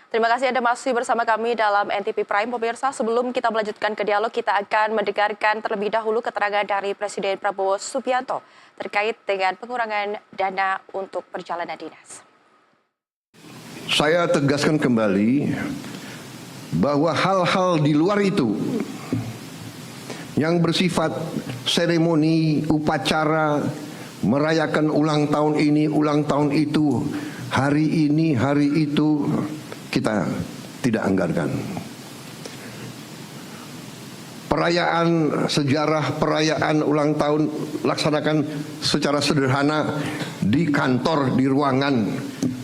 Terima kasih Anda masih bersama kami dalam NTP Prime. Pemirsa, sebelum kita melanjutkan ke dialog, kita akan mendengarkan terlebih dahulu keterangan dari Presiden Prabowo Subianto terkait dengan pengurangan dana untuk perjalanan dinas. Saya tegaskan kembali bahwa hal-hal di luar itu yang bersifat seremoni, upacara, merayakan ulang tahun ini, ulang tahun itu, hari ini, hari itu, kita tidak anggarkan. Perayaan sejarah, perayaan ulang tahun laksanakan secara sederhana di kantor, di ruangan.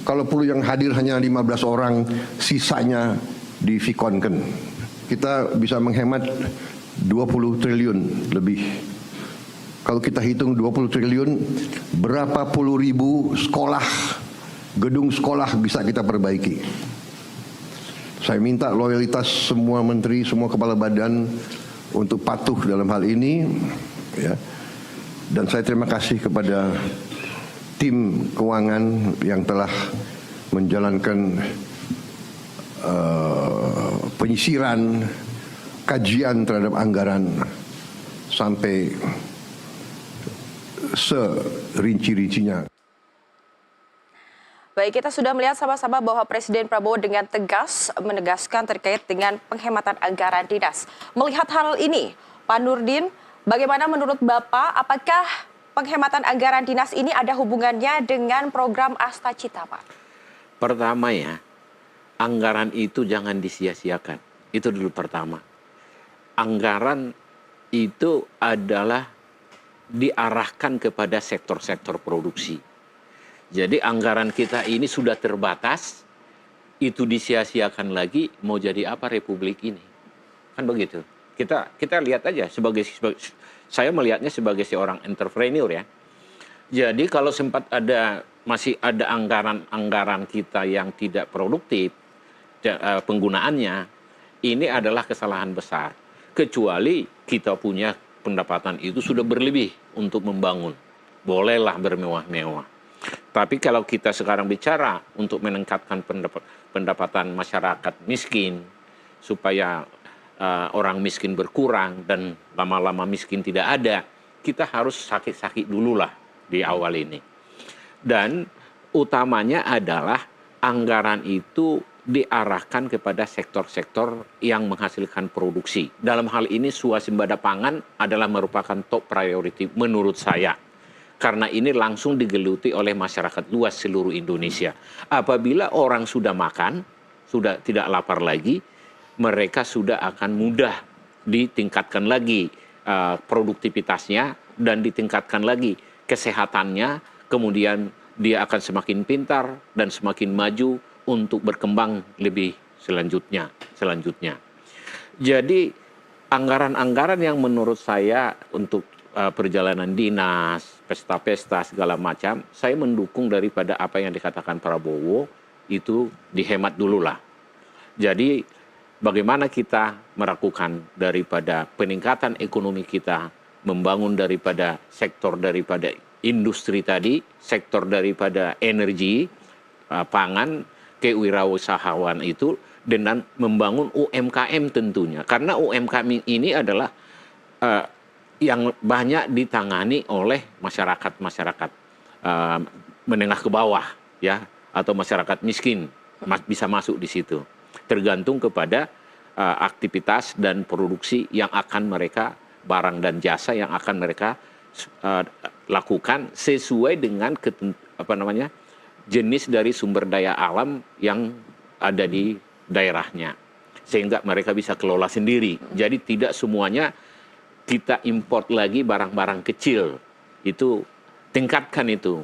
Kalau perlu yang hadir hanya 15 orang, sisanya divikonkan. Kita bisa menghemat 20 triliun lebih. Kalau kita hitung 20 triliun, berapa puluh ribu sekolah, gedung sekolah bisa kita perbaiki. Saya minta loyalitas semua menteri, semua kepala badan untuk patuh dalam hal ini, ya. Dan saya terima kasih kepada tim keuangan yang telah menjalankan penyisiran, kajian terhadap anggaran sampai serinci-rincinya. Baik, kita sudah melihat sama-sama bahwa Presiden Prabowo dengan tegas menegaskan terkait dengan penghematan anggaran dinas. Melihat hal ini, Pak Nurdin, bagaimana menurut Bapak, apakah penghematan anggaran dinas ini ada hubungannya dengan program Astacita, Pak? Pertama ya, anggaran itu jangan disia-siakan. Itu dulu pertama. Anggaran itu adalah diarahkan kepada sektor-sektor produksi. Jadi anggaran kita ini sudah terbatas, itu disia-siakan lagi, mau jadi apa Republik ini? Kan begitu. Kita lihat aja, saya melihatnya sebagai seorang entrepreneur ya. Jadi kalau sempat masih ada anggaran kita yang tidak produktif, penggunaannya, ini adalah kesalahan besar. Kecuali kita punya pendapatan itu sudah berlebih untuk membangun. Bolehlah bermewah-mewah. Tapi kalau kita sekarang bicara untuk meningkatkan pendapatan masyarakat miskin, supaya orang miskin berkurang dan lama-lama miskin tidak ada, kita harus sakit-sakit dulu lah di awal ini. Dan utamanya adalah anggaran itu diarahkan kepada sektor-sektor yang menghasilkan produksi. Dalam hal ini swasembada pangan adalah merupakan top priority menurut saya. Karena ini langsung digeluti oleh masyarakat luas seluruh Indonesia. Apabila orang sudah makan, sudah tidak lapar lagi, mereka sudah akan mudah ditingkatkan lagi produktivitasnya dan ditingkatkan lagi kesehatannya, kemudian dia akan semakin pintar dan semakin maju untuk berkembang lebih selanjutnya. Jadi anggaran-anggaran yang menurut saya untuk perjalanan dinas, pesta-pesta segala macam, saya mendukung daripada apa yang dikatakan Prabowo, itu dihemat dulu lah. Jadi bagaimana kita melakukan daripada peningkatan ekonomi kita, membangun daripada sektor daripada industri tadi, sektor daripada energi, pangan, kewirausahaan itu, dengan membangun UMKM tentunya. Karena UMKM ini adalah yang banyak ditangani oleh masyarakat menengah ke bawah ya, atau masyarakat miskin bisa masuk di situ, tergantung kepada aktivitas dan produksi yang akan mereka, barang dan jasa yang akan mereka lakukan sesuai dengan jenis dari sumber daya alam yang ada di daerahnya, sehingga mereka bisa kelola sendiri. Jadi tidak semuanya kita import lagi barang-barang kecil, itu tingkatkan itu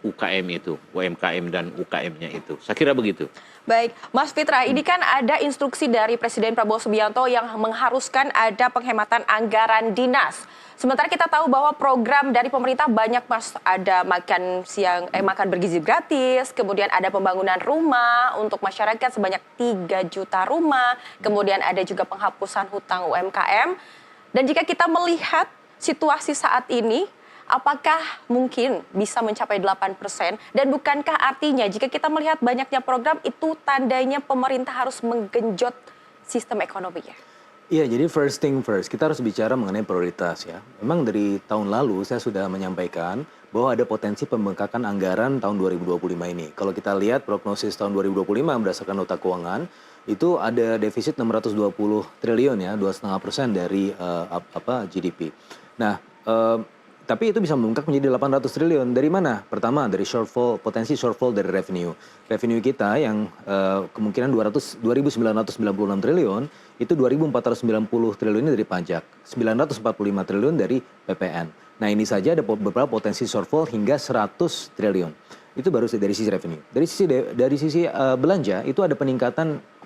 UKM itu, UMKM dan UKM-nya itu. Saya kira begitu. Baik, Mas Fitra, ini kan ada instruksi dari Presiden Prabowo Subianto yang mengharuskan ada penghematan anggaran dinas. Sementara kita tahu bahwa program dari pemerintah banyak, Mas, ada makan bergizi gratis, kemudian ada pembangunan rumah untuk masyarakat sebanyak 3 juta rumah, kemudian ada juga penghapusan hutang UMKM. Dan jika kita melihat situasi saat ini, apakah mungkin bisa mencapai 8%? Dan bukankah artinya jika kita melihat banyaknya program itu tandanya pemerintah harus menggenjot sistem ekonominya? Iya, jadi first thing first, kita harus bicara mengenai prioritas ya. Memang dari tahun lalu saya sudah menyampaikan bahwa ada potensi pembengkakan anggaran tahun 2025 ini. Kalau kita lihat prognosis tahun 2025 berdasarkan nota keuangan, itu ada defisit 620 triliun ya, 2,5% dari GDP. Nah, tapi itu bisa membengkak menjadi 800 triliun. Dari mana? Pertama, dari potensi shortfall dari revenue. Revenue kita yang kemungkinan 2.996 triliun, itu 2.490 triliun ini dari pajak. 945 triliun dari PPN. Nah ini saja ada beberapa potensi shortfall hingga 100 triliun. Itu baru dari sisi revenue. Dari sisi belanja, itu ada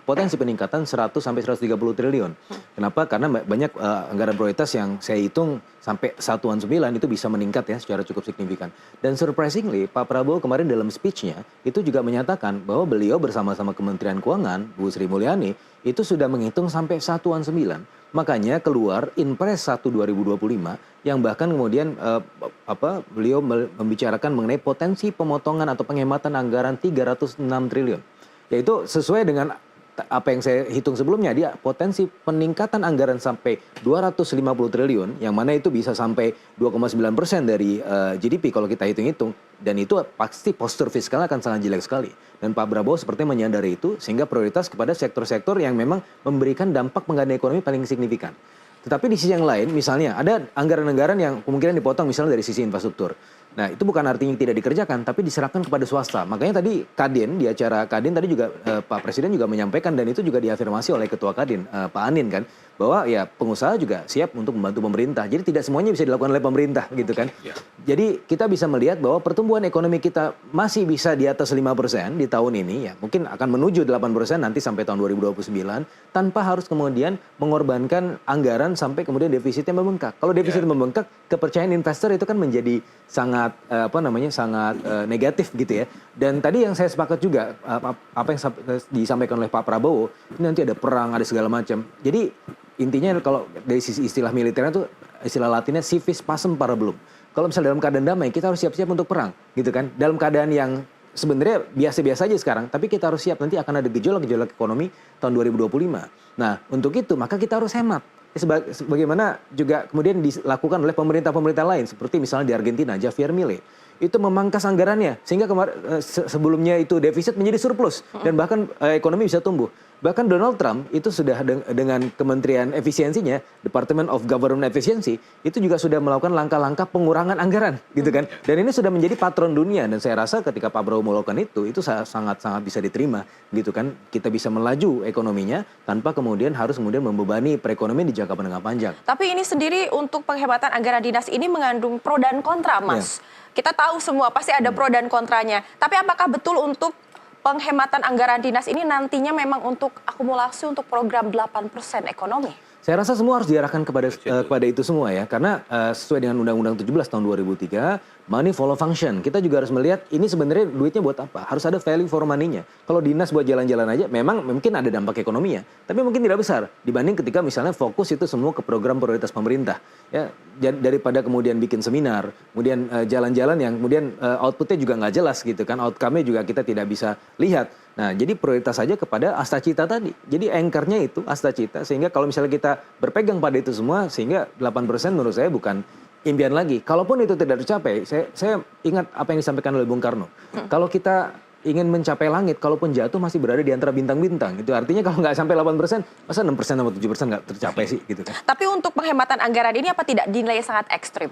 potensi peningkatan 100 sampai 130 triliun. Kenapa? Karena banyak anggaran prioritas yang saya hitung sampai 1/9 itu bisa meningkat ya secara cukup signifikan. Dan surprisingly, Pak Prabowo kemarin dalam speech-nya itu juga menyatakan bahwa beliau bersama-sama Kementerian Keuangan, Bu Sri Mulyani, itu sudah menghitung sampai 1/9. Makanya keluar Inpres 1 2025 yang bahkan kemudian beliau membicarakan mengenai potensi pemotongan atau penghematan anggaran 306 triliun. Yaitu sesuai dengan apa yang saya hitung sebelumnya, dia potensi peningkatan anggaran sampai 250 triliun, yang mana itu bisa sampai 2,9% dari GDP kalau kita hitung-hitung. Dan itu pasti postur fiskal akan sangat jelek sekali. Dan Pak Prabowo sepertinya menyadari itu, sehingga prioritas kepada sektor-sektor yang memang memberikan dampak penggandaan ekonomi paling signifikan. Tetapi di sisi yang lain, misalnya ada anggaran-anggaran yang kemungkinan dipotong misalnya dari sisi infrastruktur. Nah itu bukan artinya tidak dikerjakan, tapi diserahkan kepada swasta. Makanya tadi Kadin, di acara Kadin tadi juga Pak Presiden juga menyampaikan, dan itu juga diafirmasi oleh Ketua Kadin, Pak Anin kan, bahwa ya pengusaha juga siap untuk membantu pemerintah. Jadi tidak semuanya bisa dilakukan oleh pemerintah gitu kan. Ya. Jadi kita bisa melihat bahwa pertumbuhan ekonomi kita masih bisa di atas 5% di tahun ini, ya mungkin akan menuju 8% nanti sampai tahun 2029, tanpa harus kemudian mengorbankan anggaran sampai kemudian defisitnya membengkak. Kalau defisit membengkak, kepercayaan investor itu kan menjadi sangat negatif gitu ya. Dan tadi yang saya sepakat juga apa yang disampaikan oleh Pak Prabowo, ini nanti ada perang, ada segala macam. Jadi intinya kalau dari sisi istilah militernya tuh istilah Latinnya si vis pacem para belum. Kalau misalnya dalam keadaan damai kita harus siap-siap untuk perang gitu kan. Dalam keadaan yang sebenarnya biasa-biasa aja sekarang, tapi kita harus siap, nanti akan ada gejolak-gejolak ekonomi tahun 2025. Nah, untuk itu maka kita harus hemat. Sebagaimana juga kemudian dilakukan oleh pemerintah-pemerintah lain, seperti misalnya di Argentina, Javier Milei, itu memangkas anggarannya sehingga sebelumnya itu defisit menjadi surplus dan bahkan ekonomi bisa tumbuh. Bahkan Donald Trump itu sudah dengan kementerian efisiensinya, Department of Government Efficiency, itu juga sudah melakukan langkah-langkah pengurangan anggaran gitu kan. Dan ini sudah menjadi patron dunia, dan saya rasa ketika Pak Prabowo melakukan itu sangat-sangat bisa diterima gitu kan. Kita bisa melaju ekonominya tanpa kemudian harus membebani perekonomian di jangka menengah panjang. Tapi ini sendiri untuk penghematan anggaran dinas ini mengandung pro dan kontra, Mas. Kita tahu semua pasti ada pro dan kontranya. Tapi apakah betul untuk penghematan anggaran dinas ini nantinya memang untuk akumulasi untuk program 8% ekonomi? Saya rasa semua harus diarahkan kepada itu semua ya. Karena sesuai dengan Undang-Undang 17 tahun 2003, money follow function. Kita juga harus melihat ini sebenarnya duitnya buat apa. Harus ada value for money-nya. Kalau dinas buat jalan-jalan aja, memang mungkin ada dampak ekonominya. Tapi mungkin tidak besar dibanding ketika misalnya fokus itu semua ke program prioritas pemerintah. Ya, daripada kemudian bikin seminar, kemudian jalan-jalan yang kemudian outputnya juga nggak jelas gitu kan. Outcome-nya juga kita tidak bisa lihat. Nah, jadi prioritas saja kepada Astacita tadi. Jadi anchor-nya itu Astacita, sehingga kalau misalnya kita berpegang pada itu semua, sehingga 8% menurut saya bukan impian lagi. Kalaupun itu tidak tercapai, saya ingat apa yang disampaikan oleh Bung Karno. Kalau kita ingin mencapai langit, kalaupun jatuh masih berada di antara bintang-bintang. Itu artinya kalau nggak sampai 8%, masa 6% atau 7% nggak tercapai sih gitu kan. Tapi untuk penghematan anggaran ini apa tidak dinilai sangat ekstrim?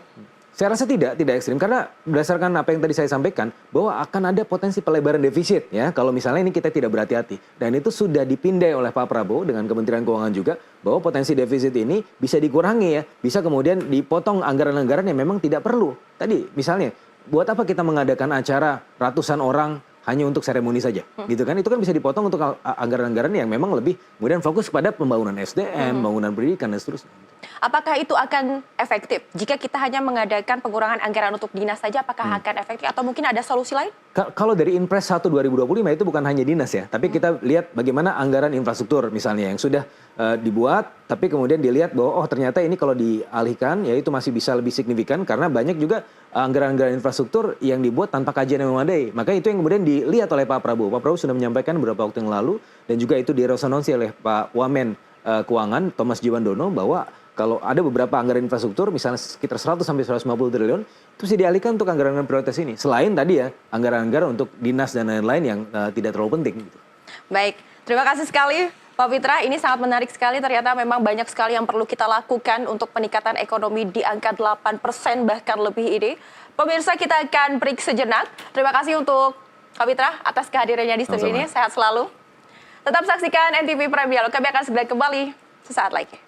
Saya rasa tidak ekstrim, karena berdasarkan apa yang tadi saya sampaikan, bahwa akan ada potensi pelebaran defisit ya kalau misalnya ini kita tidak berhati-hati. Dan itu sudah dipindai oleh Pak Prabowo dengan Kementerian Keuangan juga, bahwa potensi defisit ini bisa dikurangi ya, bisa kemudian dipotong anggaran-anggaran yang memang tidak perlu. Tadi misalnya, buat apa kita mengadakan acara ratusan orang hanya untuk seremoni saja, gitu kan? Itu kan bisa dipotong untuk anggaran-anggaran yang memang lebih kemudian fokus pada pembangunan SDM, pembangunan pendidikan dan seterusnya. Apakah itu akan efektif? Jika kita hanya mengadakan pengurangan anggaran untuk dinas saja, apakah akan efektif? Atau mungkin ada solusi lain? Kalau dari Inpres 1 2025 itu bukan hanya dinas ya, tapi kita lihat bagaimana anggaran infrastruktur misalnya yang sudah dibuat, tapi kemudian dilihat bahwa oh ternyata ini kalau dialihkan ya itu masih bisa lebih signifikan karena banyak juga anggaran-anggaran infrastruktur yang dibuat tanpa kajian yang memadai. Maka itu yang kemudian dilihat oleh Pak Prabowo. Pak Prabowo sudah menyampaikan beberapa waktu yang lalu dan juga itu diresonansi oleh Pak Wamen Keuangan Thomas Jiwandono bahwa kalau ada beberapa anggaran infrastruktur misalnya sekitar 100 sampai 150 triliun itu bisa dialihkan untuk anggaran prioritas ini. Selain tadi ya anggaran-anggaran untuk dinas dan lain-lain yang tidak terlalu penting gitu. Baik, terima kasih sekali Pak Fitra. Ini sangat menarik sekali, ternyata memang banyak sekali yang perlu kita lakukan untuk peningkatan ekonomi di angka 8% bahkan lebih ini. Pemirsa, kita akan break sejenak. Terima kasih untuk Pak Fitra atas kehadirannya di studio ini. Sehat selalu. Tetap saksikan NTV Prime Dialog. Kami akan segera kembali sesaat lagi.